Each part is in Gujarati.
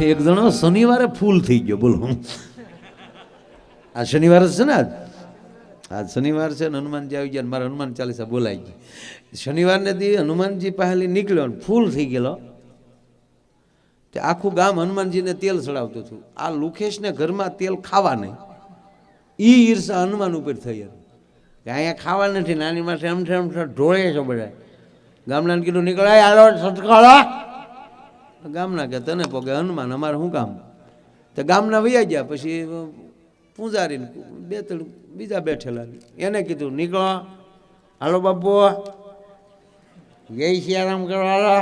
એક જણો શનિવારે ફૂલ થઈ ગયો. બોલો, આ શનિવાર છે ને, આજ શનિવાર છે ને, હનુમાનજી આવી ગયા. મારા હનુમાન ચાલીસા બોલાઈ ગઈ. શનિવારને દી હનુમાનજી પહેલી નીકળ્યો ને ફૂલ થઈ ગયેલો. તે આખું ગામ હનુમાનજીને તેલ ચડાવતું હતું. આ લુખેશને ઘરમાં તેલ ખાવા નહીં, ઈ ઈર્ષા હનુમાન ઉપર થઈ હતી કે અહીંયા ખાવા નથી, નાની માટે એમ ઢોળે છે બધા. ગામના કીધું નીકળાય આલો સટકાળો. ગામના કે તને પોકે હનુમાન, અમારે શું કામ? તો ગામના વૈયા ગયા. પછી પૂજારી બે ત્રણ બીજા બેઠેલા એને કીધું નીકળો, હાલો બાપુ જય સિયારામ કરો હાલો.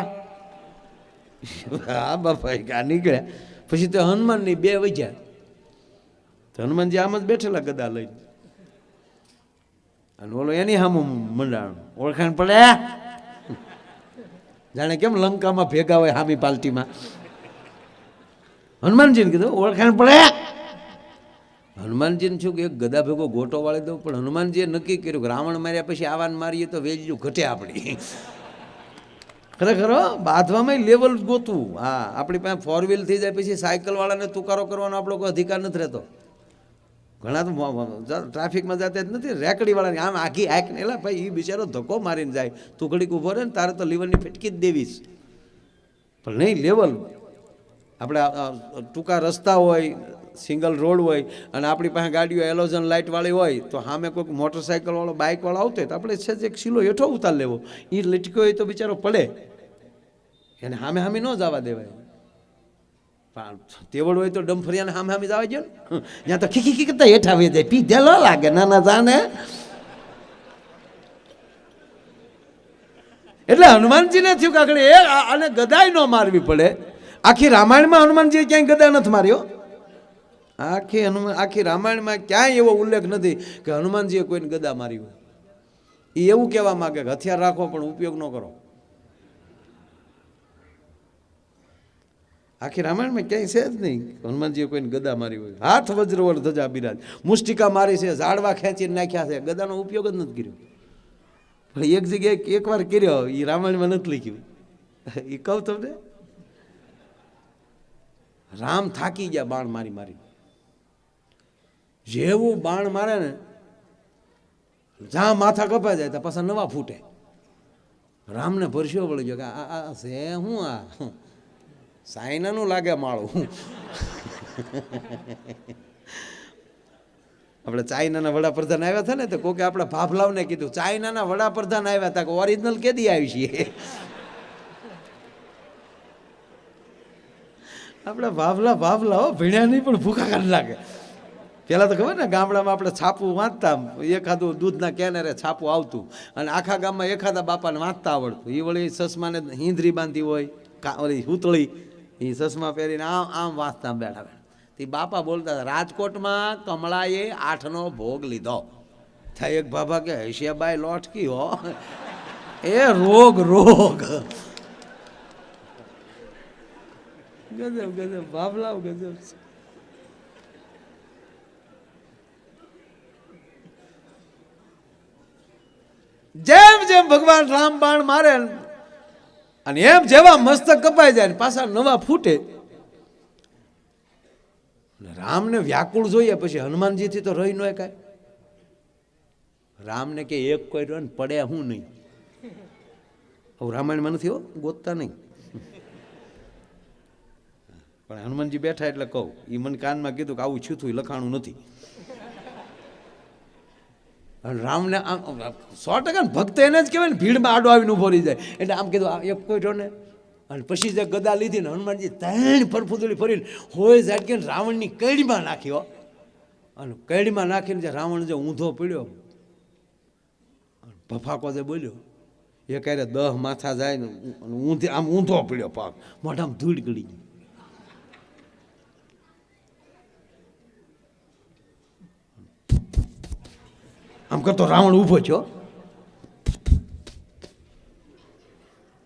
હા બાપા કા નીકળ્યા. પછી તો હનુમાનની બે વજ્યા. તો હનુમાનજી આમ જ બેઠેલા ગદા લઈને, અને ઓલો એની સામું મંડાણું. ઓળખાણ પડે? જાણે કેમ લંકામાં ભેગા હોય હામી પાલટીમાં. હનુમાનજીને કીધું ઓળખાણ પડે? હનુમાનજીને શું કે એક ગદા ભેગો ગોટો વાળી દઉં, પણ હનુમાનજીએ નક્કી કર્યું કે રાવણ માર્યા પછી આવાને મારીએ તો વેલ્યુ ઘટે આપણી. ખરેખર બાંધવામાં લેવલ ગોતવું. હા, આપણી પાસે ફોર વ્હીલ થઈ જાય પછી સાયકલ વાળાને તુકારો કરવાનો આપણો કોઈ અધિકાર નથી રહેતો. ઘણા તો ટ્રાફિકમાં જતા જ નથી, રેકડી વાળાની આમ આખી હાક ને એલા ભાઈ એ બિચારો ધક્કો મારીને જાય, તું ઘડીક ઊભો રહે ને તારે તો લીવરની ફેટકી જ દેવીશ. પણ નહીં, લેવલ. આપણે ટૂંકા રસ્તા હોય, સિંગલ રોડ હોય, અને આપણી પાસે ગાડીઓ એલોઝન લાઇટવાળી હોય, તો સામે કોઈક મોટરસાઇકલવાળો બાઇકવાળો આવતો હોય તો આપણે છે એક શીલો હેઠો ઉતાર લેવો. એ લટક્યો હોય તો બિચારો પડે, એને સામે સામે ન જવા દેવાય. તેવડ હોય તો ડમફરિયાને સામે સામે જવા ગયો ને, ત્યાં તો ખીખી ખી કરતા હેઠા વે જાય, પીધે ન લાગે નાના જાને. એટલે હનુમાનજીને થયું કે આગળ એ અને ગદાય ન મારવી પડે. આખી રામાયણમાં હનુમાનજીએ ક્યાંય ગદા નથી માર્યો. આખી રામાયણમાં ક્યાંય એવો ઉલ્લેખ નથી કે હનુમાનજીએ કોઈને ગદા મારી હોય. એ એવું કહેવા માંગે કે હથિયાર રાખો પણ ઉપયોગ ન કરો. આખી રામાયણમાં ક્યાંય છે જ નહીં હનુમાનજીએ કોઈને ગદા મારી હોય. હાથ વજ્રવર ધજા બિરાજ, મુષ્ટિકા મારી છે, ઝાડવા ખેંચીને નાખ્યા છે, ગદાનો ઉપયોગ જ નથી કર્યો. પણ એક જગ્યાએ એકવાર કર્યો, એ રામાયણમાં નથી લખ્યું. એ કહું તમને, રામ થાકી ગયા બાણ મારી મારી. જેવું બાણ મારે ને, જ્યાં માથા કપાઈ જાય તો પાછા નવા ફૂટે. રામને પરસ્યો વળી ગયો કે આ છે હું, આ સાયનાનું લાગે માળું. આપણે ચાઇનાના વડાપ્રધાન આવ્યા હતા ને, તો કોકે આપણે ભાભલાવને કીધું ચાઇનાના વડાપ્રધાન આવ્યા હતા, કે ઓરિજિનલ કેદી આવી છીએ? આપણે ભાભલા હો, ભીણ્યા નહીં પણ ભૂખા કાઢી લાગે. પેલા તો ખબર ને, ગામડામાં આપણે છાપું વાંચતા, એખાદું દૂધના કેનેરે છાપું આવતું, અને આખા ગામમાં એખાદા બાપાને વાંચતા આવડતું. એ વળી ચશ્માને હિંદરી બાંધી હોય, ઓલી હુતળી, એ ચશ્મા પહેરીને આમ આમ વાંચતા બેઠા બેઠા. તે બાપા બોલતા હતા, રાજકોટમાં કમળાએ 8નો ભોગ લીધો. થાય એક બાબા કે હૈશિયાબાઈ લોટકી હો, એ રોગ રોગ. ગજબ ગજબ બાબલાવ ગજબ. જેમ જેમ ભગવાન રામ બાણ મારે અને એમ જેવા મસ્તક કપાઈ જાય ને પાછા નવા ફૂટે. રામને વ્યાકુળ જોઈએ, પછી હનુમાનજીથી તો રહી ન કાંઈ. રામને કે એક કોઈ રહ્યો ને પડે હું નહીં. હવે રામાયણમાં નથી હો, ગોતતા નહીં. પણ હનુમાનજી બેઠા એટલે કહું, એ મને કાનમાં કીધું કે આવું છૂથું લખાણું નથી. રામને આમ 100% ભક્ત એને જ કહેવાય ને, ભીડમાં આડો આવીને ઉભો રહી જાય. એટલે આમ કીધું એક કોઈ રહ્યો ને, અને પછી જે ગદા લીધી ને હનુમાનજી 3 ફરફુદડી ફરીને હોય ઝાટકે રાવણની કઈડીમાં નાખ્યો. અને કઈડીમાં નાખીને જે રાવણ જે ઊંધો પીડ્યો, ભફાકો જે બોલ્યો, એ ક્યારે 10 માથા જાય ને ઊંધી આમ ઊંધો પીડ્યો, પાક મોઢામાં ધૂળ ગળી ગઈ. આમ કરતો રાવણ ઊભો થયો.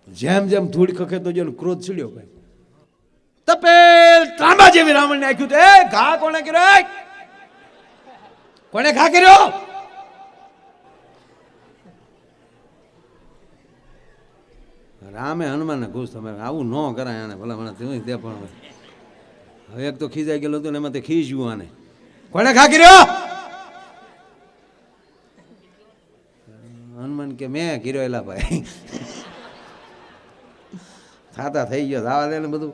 જેમ જેમ ધૂળ ખખેતો ગયો ક્રોધ ચડ્યો. ભાઈ તપેલ ત્રાંબા જેવી રાવણને આખ્યું. એ ઘા કોણે કર્યો? કોણે ઘા કર્યો? રામે હનુમાનને ઘૂસ તમે આવું ન કરાય, આને ભલા મને તે પણ હવે એક તો ખીજાઈ ગયેલો હતો ને એમાં તે ખીજ્યું આને, કોને ખા કર્યો? હનુમાન કે મેં કર્યો. એલા ભાઈ થાતા થઈ ગયો, દાવા દે ને બધું.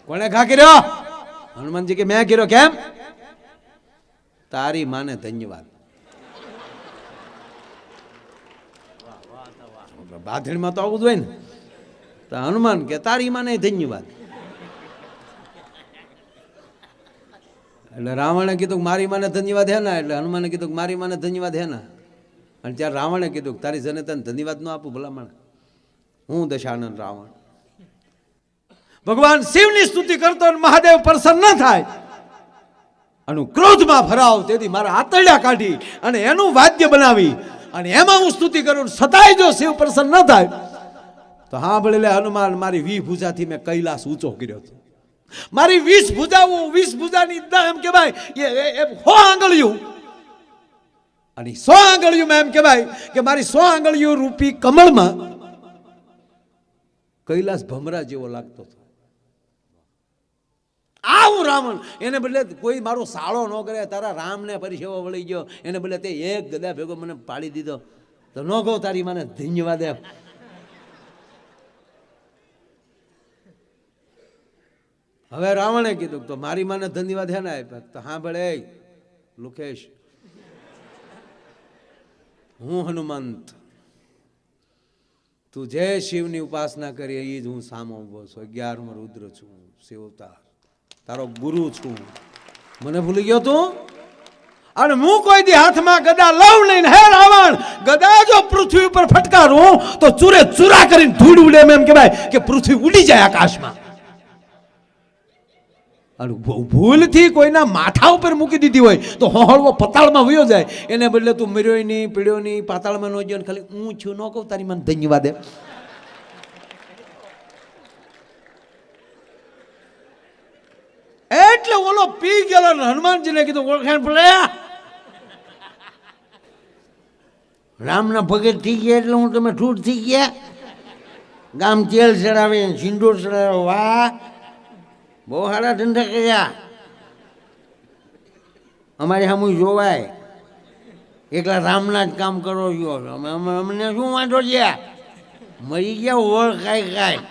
કોને ખા કર્યો? હનુમાનજી કે મેં કર્યો. કેમ? તારી માને ધન્યવાદ. બાધણીમાં તો આવું જ હોય ને. તો હનુમાન કે તારી માને ધન્યવાદ. એટલે રાવણે કીધું મારી માને ધન્યવાદ હે ના, એટલે હનુમાને કીધું મારી માને ધન્યવાદ હે ના. અને ત્યારે રાવણે કીધું તારી જનતાને ધન્યવાદ ન આપું ભલામણ, હું દશાનંદ રાવણ. ભગવાન શિવની સ્તુતિ કરતો મહાદેવ પ્રસન્ન ન થાય અને ક્રોધમાં ભરાવ, તેથી મારા આતરડા કાઢી અને એનું વાદ્ય બનાવી અને એમાં હું સ્તુતિ કરું, છતાંય જો શિવ પ્રસન્ન ન થાય તો હા ભલે હનુમાન મારી 20 ભુજાથી મેં કૈલાસ ઊંચો કર્યો હતો. મારી 20 ભુજાઓ, 20 ભુજાની એમ કહેવાય એ 100 આંગળીયું, અને 100 આંગળીયું એમ કહેવાય કે મારી 100 આંગળીયું રૂપી કમળમાં કૈલાસ ભમરા જેવો લાગતો હતો. આવું રાવણ, એને બદલે કોઈ મારો સાળો ન કરે, તારા રામને પરિસેવો વળી ગયો, એને બદલે તે એક ગદા ભેગો મને પાડી દીધો, તો ન કહો તારી મને ધન્યવાદ એમ. હવે રાવણે કીધું તો મારી માને ધન્યવાદ હે ને આપ્યા. તો હા ભલે લુકેશ, હું હનુમંત, તું જે શિવની ઉપાસના કરી એ જ હું સામો ઉભો છું. 11મો રુદ્ર છું, શિવ અવતાર, તારો ગુરુ છું. મને ભૂલી ગયો તું? અને હું કોઈ દી હાથમાં ગદા લઉં નહીં. હે રાવણ, ગદા જો પૃથ્વી ઉપર ફટકારું તો ચૂરે ચૂરા કરીને ધૂળ ઉડે, એમ કહેવાય કે પૃથ્વી ઉડી જાય આકાશમાં. અને ભૂલથી કોઈના માથા ઉપર મૂકી દીધી હોય તો હોહળવો પતાળમાં વયો જાય. એને બદલે તું મર્યો નહીં, પીડ્યો નહીં, પાતાળમાં ન ગયો, ખાલી હું છું ન કહું તારી મને ધન્યવાદ એમ. એટલે ઓલો પી ગયેલો હનુમાનજીને કીધું ઓળખાણ પડે, રામના ભગત થઈ ગયા એટલે હું તમે ઠૂઠ થઈ ગયા. ગામ તેલ ચડાવે, સિંદૂર ચડાવે, વાહ બહુ સારા ધંધા કર્યા. અમારે સામું જોવાય, એકલા રામના જ કામ કરો છો. અમને શું વાંધો છે, મરી ગયા ઓળ ખાઈ ખાય.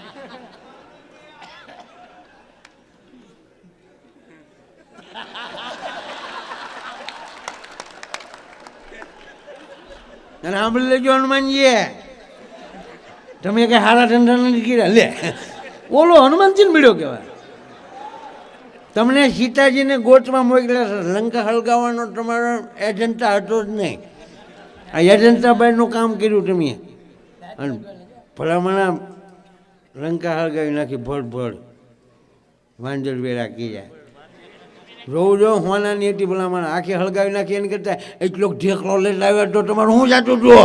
અને સાંભળી લેજો હનુમાનજી, તમે કઈ સારા ધંધા નથી કર્યા. લે ઓલો હનુમાનજી મળ્યો કહેવાય. તમને સીતાજીને ગોતમાં મોકલ્યા, લંકા હળગાવવાનો તમારો એજન્ટા હતો જ નહીં. આ એજન્ટા બાઈનું કામ કર્યું તમે, અને ભલામણા લંકા હળગાવી નાખી, ભડ ભડ વાંજર વેરા કી જાય. રોજ હોનાની હતી ભલામણા આખી હળગાવી નાખી. એને કરતા એટલો ઢેકલો લઈને આવ્યો તો તમારું શું જાતું જુઓ.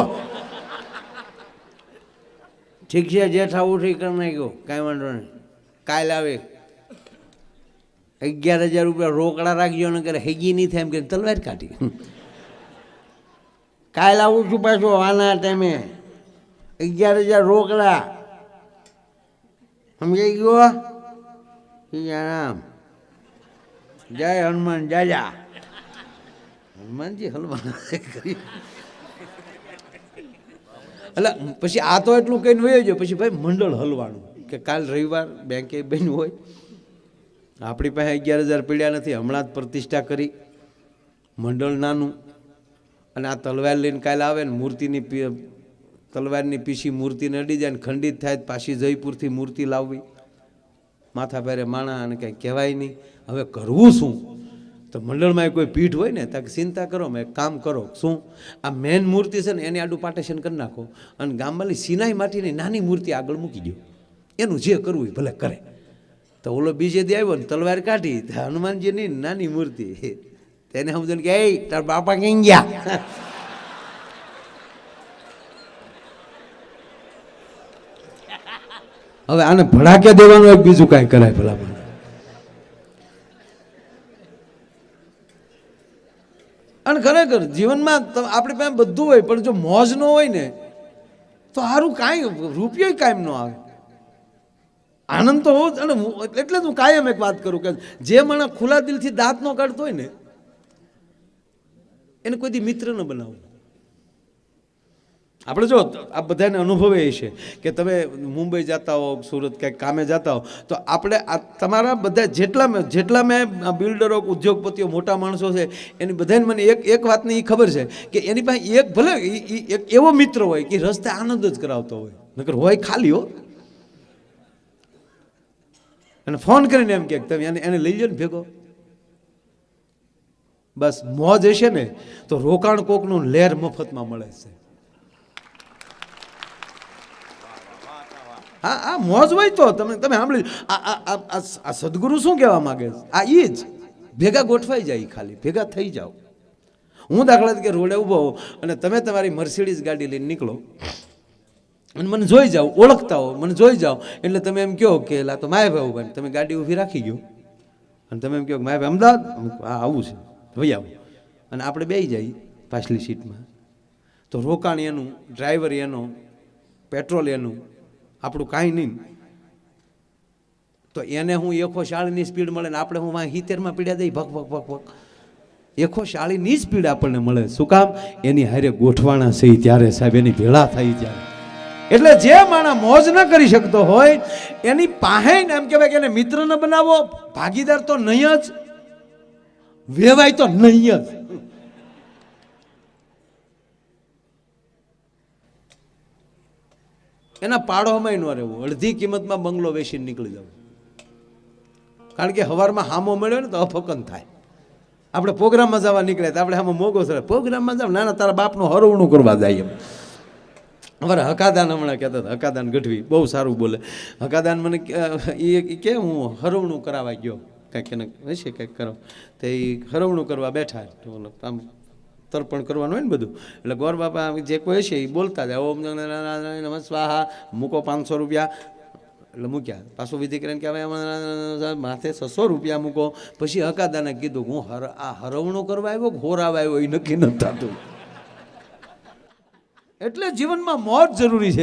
ઠીક છે, જે થવું ઠીક કરી નાખ્યો, કાંઈ વાંધો નહીં. કાલ આવે 11,000 રૂપિયા રોકડા રાખજો ને કરે હેગી નહીં થાય એમ કે તલવાર કાઢી. કાલ આવું છું પાછું આના ટાઈમે 11,000 રોકડા. સમજાઈ ગયો? રામ જય હનુમાન જાજા. હનુમાનજી હનુમાન કરી એટલે પછી આ તો એટલું કહીને વયો ગયો. પછી ભાઈ મંડળ હલવાનું કે કાલ રવિવાર બેંકે બન્યું હોય, આપણી પાસે 11,000 પીડ્યા નથી, હમણાં જ પ્રતિષ્ઠા કરી, મંડળ નાનું, અને આ તલવાર લઈને કાલે આવે ને મૂર્તિની તલવારની પીસી મૂર્તિને અડી જાય ને ખંડિત થાય, પાછી જયપુરથી મૂર્તિ લાવવી, માથા ભારે માણા, અને કંઈ કહેવાય નહીં. હવે કરવું શું? તો મંડળમાં કોઈ પીઠ હોય ને ત્યાં ચિંતા કરો, મેં કામ કરો. શું આ મેન મૂર્તિ છે ને એની આડું પાર્ટેશન કરી નાખો, અને ગામમાંની સિનાઈ માટીની નાની મૂર્તિ આગળ મૂકી દો, એનું જે કરવું એ ભલે કરે. તો ઓલો બીજે દી આવ્યો ને તલવાર કાઢી, હનુમાનજીની નાની મૂર્તિ, તેને સમજો કે એ તાર બાપા ક્યાં ગયા. હવે આને ભડાકે દેવાનું એક બીજું કાંઈ કરાય ભલા. અને ખરેખર જીવનમાં આપણી પાસે બધું હોય, પણ જો મોજ ન હોય ને તો સારું કાંઈ રૂપિયો કાંઈ ન આવે. આનંદ તો હોવો જ. અને એટલે જ હું કાયમ એક વાત કરું કે જે માણસ ખુલ્લા દિલથી દાંત ન કાઢતો હોય ને એને કોઈ દી મિત્ર ન બનાવવું. આપણે જો આ બધાને અનુભવે છે કે તમે મુંબઈ જતા હો, સુરત ક્યાંક કામે જતા હો, તો આપણે આ તમારા બધા જેટલા મેં બિલ્ડરો, ઉદ્યોગપતિઓ, મોટા માણસો છે એની બધાને મને એક વાતની એ ખબર છે કે એની પાસે એક ભલે એક એવો મિત્ર હોય કે રસ્તે આનંદ જ કરાવતો હોય, નકર હોય ખાલી હો. અને ફોન કરીને એમ કે તમે એને લઈ જાઓ ને ભેગો. બસ મોજ હશે ને તો રોકાણ કોકનું લહેર મફતમાં મળે છે. હા, આ મોજ હોય તો તમે સાંભળી. આ સદગુરુ શું કહેવા માંગે છે? આ એ જ ભેગા ગોઠવાઈ જાય, ખાલી ભેગા થઈ જાઓ. હું દાખલા તરીકે રોડે ઊભો અને તમે તમારી મર્સિડીઝ ગાડી લઈને નીકળો અને મને જોઈ જાઓ, ઓળખતા હો, મને જોઈ જાઓ એટલે તમે એમ કહો કે લા તો માયાભાઈ ઉભા, તમે ગાડી ઊભી રાખી ગયો અને તમે એમ કહો કે માયાભાઈ અમદાવાદ, હા આવું છે, ભાઈ આવું, અને આપણે બેસી જઈએ પાછલી સીટમાં. તો રોકાણ એનું, ડ્રાઈવર એનો, પેટ્રોલ એનું, આપણું કાંઈ નહીં. તો એને હું 140ની સ્પીડ મળે ને આપણે હું 70માં પીડ્યા દઈ ભક ભક ભક ભક. 140ની સ્પીડ આપણને મળે. શું કામ? એની હારે ગોઠવાણા છે ત્યારે સાહેબ, એની ભેળા થાય ત્યારે. એટલે જે માણસ મોજ ન કરી શકતો હોય એની પાસે એમ કહેવાય કે એને મિત્ર ન બનાવો, ભાગીદાર તો નહીં જ, વેવાય તો નહીં જ. એના પાડોમાં ન રહેવું, અડધી કિંમતમાં બંગલો વેચીને નીકળી જવું. કારણ કે સવારમાં હામો મળ્યો ને તો અફકન થાય. આપણે પ્રોગ્રામમાં જવા નીકળ્યા તો આપણે આમાં મોગો સર પ્રોગ્રામમાં જાવ, નાના તારા બાપનું હરવણું કરવા જાય. એમ અમારે હકાદાન હમણાં કહેતા હતા, હકાદાન ગઢવી બહુ સારું બોલે. હકાદાન મને એ કે હું હરવણું કરાવવા ગયો, કાંઈક એને હશે કંઈક કરો, તો એ હરવણું કરવા બેઠા, આમ તર્પણ કરવાનું હોય ને બધું. એટલે ગોર બાપા જે કોઈ છે એ બોલતા જાય, ઓમ નમઃ સ્વાહા, મૂકો 500 રૂપિયા. એટલે મૂક્યા, પાછું વિધિ કરીને કે હવે માથે 600 રૂપિયા મૂકો. પછી હકાદાને કીધું હું આ હરવણું કરવા આવ્યો, ઘોરાવા આવ્યો એ નક્કી નથી થતું. એટલે જીવનમાં મોજ જરૂરી છે.